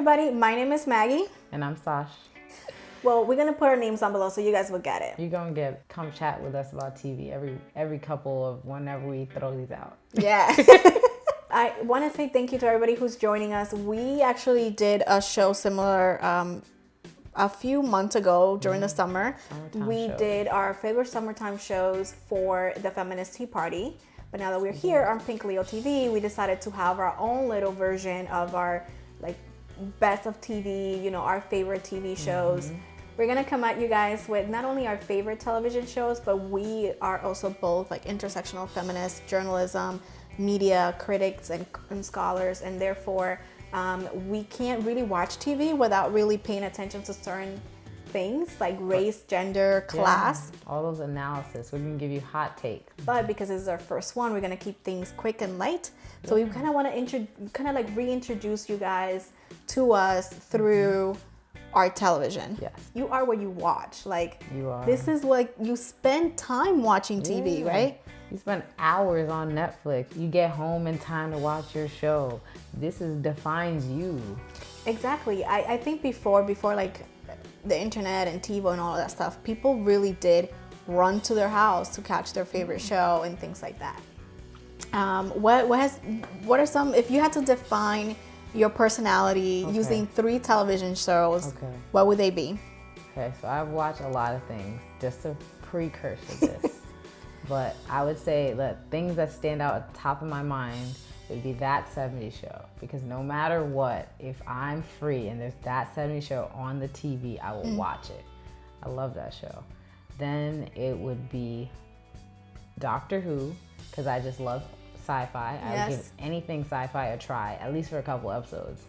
everybody, my name is Maggie. And I'm Sash. Well, we're gonna put our names down below so you guys will get it. You're gonna come chat with us about TV every couple of whenever we throw these out. Yeah. I want to say thank you to everybody who's joining us. We actually did a show similar a few months ago during the summer. We did our favorite summertime shows for the Feminist Tea Party. But now that we're here on PinkLeo TV, we decided to have our own little version of our like best of TV, you know, our favorite TV shows. We're gonna come at you guys with not only our favorite television shows, but we are also both like intersectional feminist journalism, media critics and scholars, and therefore we can't really watch TV without really paying attention to certain things like race, gender, class. Yeah, all those analysis. We're gonna give you hot takes. But because this is our first one, we're gonna keep things quick and light. So we kind of want to reintroduce you guys to us through our television. Yes. You are what you watch. Like you are. This is like you spend time watching TV, right? You spend hours on Netflix. You get home in time to watch your show. This defines you. Exactly. I think before like the internet and TiVo and all of that stuff, people really did run to their house to catch their favorite show and things like that. What are some, if you had to define your personality using 3 television shows, what would they be? Okay, so I've watched a lot of things, just a precursor to this. But I would say that things that stand out at the top of my mind would be That 70s Show. Because no matter what, if I'm free and there's That 70s Show on the TV, I will watch it. I love that show. Then it would be Doctor Who, because I just love sci-fi. I would give anything sci-fi a try, at least for a couple episodes.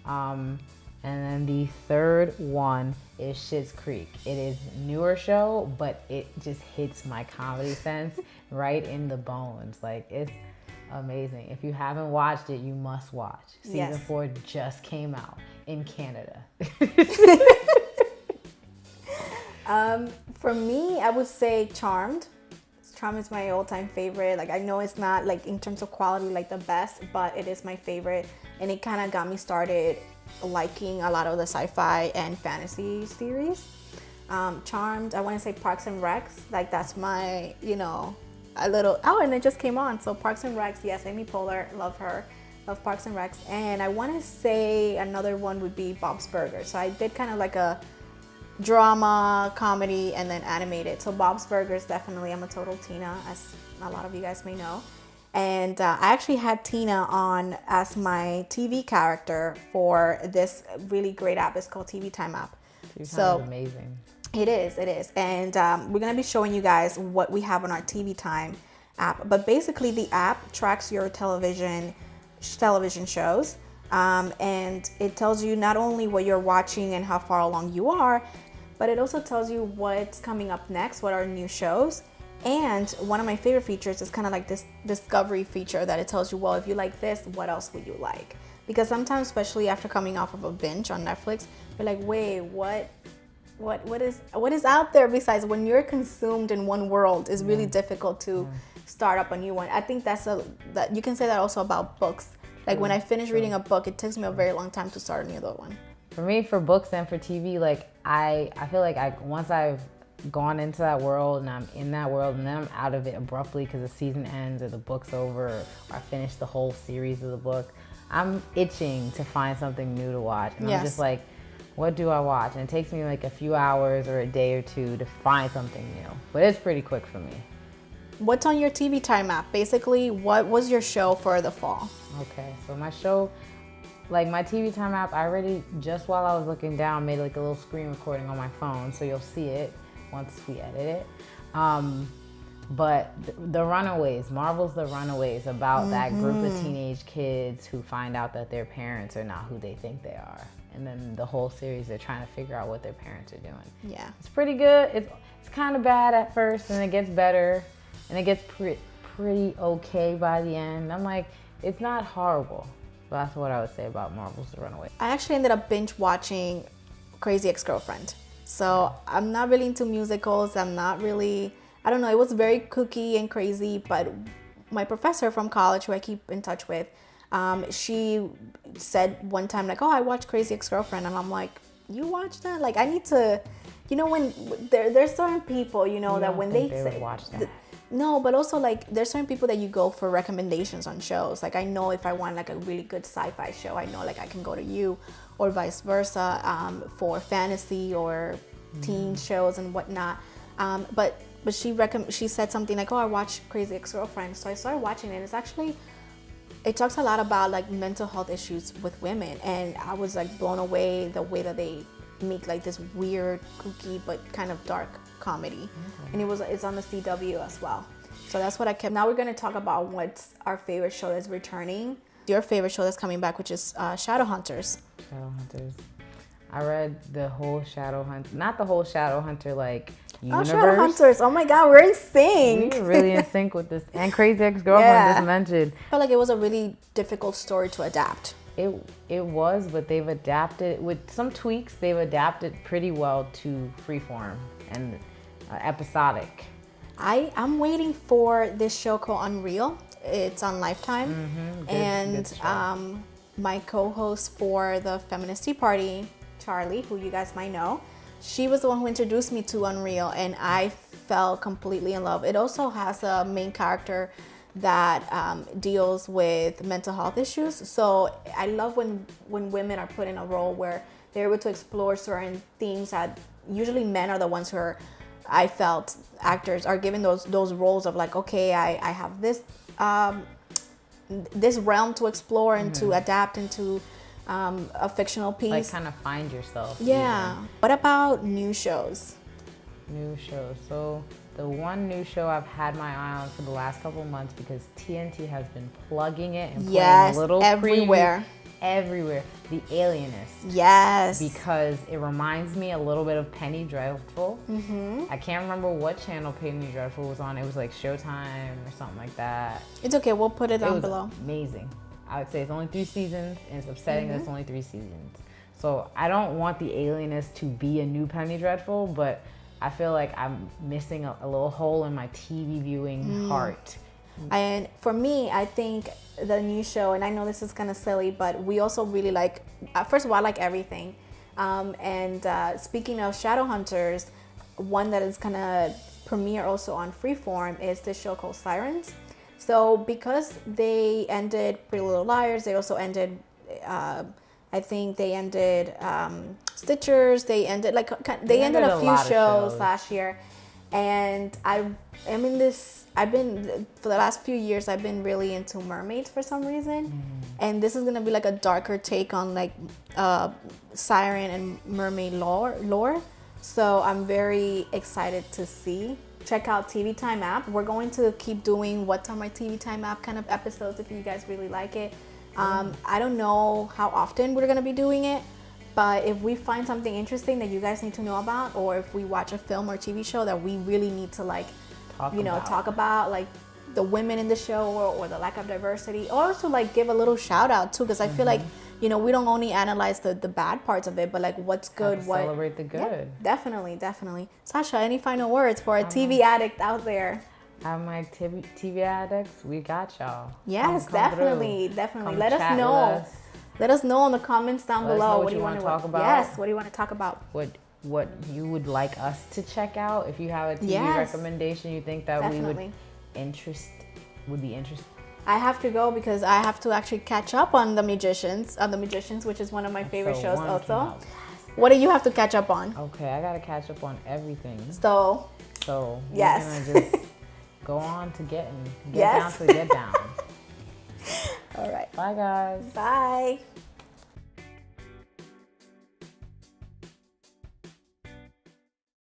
And then the third one is Schitt's Creek. It is a newer show, but it just hits my comedy sense right in the bones. Like, it's amazing. If you haven't watched it, you must watch. Season 4 just came out in Canada. For me, I would say Charmed. Charmed is my all-time favorite. Like, I know it's not like in terms of quality like the best, but it is my favorite, and it kind of got me started liking a lot of the sci-fi and fantasy series. Charmed, I want to say Parks and Recs. Like, that's my, you know, a little, and it just came on. So Parks and Recs, yes, Amy Poehler, love her. Love Parks and Recs. And I want to say another one would be Bob's Burgers. So I did kind of like a drama, comedy, and then animated. So Bob's Burgers, definitely. I'm a total Tina, as a lot of you guys may know. And I actually had Tina on as my TV character for this really great app. It's called TVTImE app. So amazing. It is. And we're going to be showing you guys what we have on our TVTImE app. But basically, the app tracks your television shows. And it tells you not only what you're watching and how far along you are, but it also tells you what's coming up next, what are new shows. And one of my favorite features is kind of like this discovery feature that it tells you, well, if you like this, what else would you like? Because sometimes, especially after coming off of a binge on Netflix, you're like, wait, what is out there besides? When you're consumed in one world, it's really difficult to start up a new one. I think that you can say that also about books. Like when I finish reading a book, it takes me a very long time to start another one. For me, for books and for TV, like I feel like once I've gone into that world and I'm in that world and then I'm out of it abruptly because the season ends or the book's over or I finish the whole series of the book, I'm itching to find something new to watch. And I'm just like, what do I watch? And it takes me like a few hours or a day or two to find something new. But it's pretty quick for me. What's on your TVTImE app? Basically, what was your show for the fall? Okay, so my show, like my TVTImE app, I already, just while I was looking down, made like a little screen recording on my phone, so you'll see it once we edit it. But the Runaways, Marvel's The Runaways, about that group of teenage kids who find out that their parents are not who they think they are. And then the whole series, they're trying to figure out what their parents are doing. Yeah. It's pretty good. It's kind of bad at first, and it gets better, and it gets pretty okay by the end. I'm like, it's not horrible. But that's what I would say about Marvel's The Runaways. I actually ended up binge watching Crazy Ex-Girlfriend. So I'm not really into musicals. I'm not really, I don't know, it was very kooky and crazy, but my professor from college, who I keep in touch with, She said one time like, oh, I watched Crazy Ex-Girlfriend, and I'm like, you watch that? Like, I need to, you know, when there's certain people, you know, that when they would watch that. No, but also like there's certain people that you go for recommendations on shows. Like I know if I want like a really good sci-fi show, I know like I can go to you, or vice versa, for fantasy or teen shows and whatnot. But she said something like, oh, I watched Crazy Ex-Girlfriend. So I started watching it. It's actually, it talks a lot about like mental health issues with women, and I was like blown away the way that they make like this weird, kooky but kind of dark comedy. And it's on the CW as well. So that's what I kept. Now we're going to talk about what's our favorite show that's returning. Your favorite show that's coming back, which is Shadowhunters. Shadowhunters. I read the whole Shadowhunter, not the whole Shadowhunter like universe. Oh, Shadowhunters! Oh my God, we're in sync. We're really in sync with this. And Crazy Ex-Girlfriend just mentioned. I felt like it was a really difficult story to adapt. It was, but they've adapted with some tweaks. They've adapted pretty well to Freeform and episodic. I'm waiting for this show called Unreal. It's on Lifetime, and my co-host for the Feminist Tea Party, Charlie, who you guys might know, she was the one who introduced me to Unreal, and I fell completely in love. It also has a main character that deals with mental health issues. So I love when women are put in a role where they're able to explore certain themes that usually men are the ones who are, I felt, actors are given those roles of like, okay, I have this this realm to explore and to adapt into a fictional piece. Like kind of find yourself. Yeah. Even. What about new shows? New shows. So the one new show I've had my eye on for the last couple of months, because TNT has been plugging it and playing little everywhere. Everywhere. The Alienist. Yes. Because it reminds me a little bit of Penny Dreadful. I can't remember what channel Penny Dreadful was on. It was like Showtime or something like that. It's okay. We'll put it down below. Amazing. I would say it's only 3 seasons, and it's upsetting that it's only 3 seasons. So I don't want the Alienist to be a new Penny Dreadful, but I feel like I'm missing a little hole in my TV viewing heart. And for me, I think the new show, and I know this is kind of silly, but we also really like, first of all, I like everything. Speaking of Shadowhunters, one that is going to premiere also on Freeform is this show called Sirens. So because they ended Pretty Little Liars, they also ended, I think they ended Stitchers, they ended a few shows last year. And I've been, for the last few years, I've been really into mermaids for some reason. And this is going to be like a darker take on like siren and mermaid lore. So I'm very excited to see. Check out TVTImE app. We're going to keep doing What's on my TVTImE app kind of episodes if you guys really like it. I don't know how often we're going to be doing it, but if we find something interesting that you guys need to know about, or if we watch a film or TV show that we really need to like, talk about like the women in the show or the lack of diversity, or also like give a little shout out too, because I feel like, we don't only analyze the bad parts of it, but like what's good, what celebrate the good. Yeah, definitely. Sasha, any final words for a TV addict out there? I'm like TV addicts. We got y'all. Yes, definitely. Let us know. Let us know in the comments down below. What do you want to talk about? Yes, what do you want to talk about? What you would like us to check out? If you have a TV recommendation you think that we would be interested. I have to go because I have to actually catch up on The Magicians, which is one of my favorite shows also. What do you have to catch up on? Okay, I gotta catch up on everything. So yes. We're gonna just go on to get down to get down. All right. Bye, guys. Bye.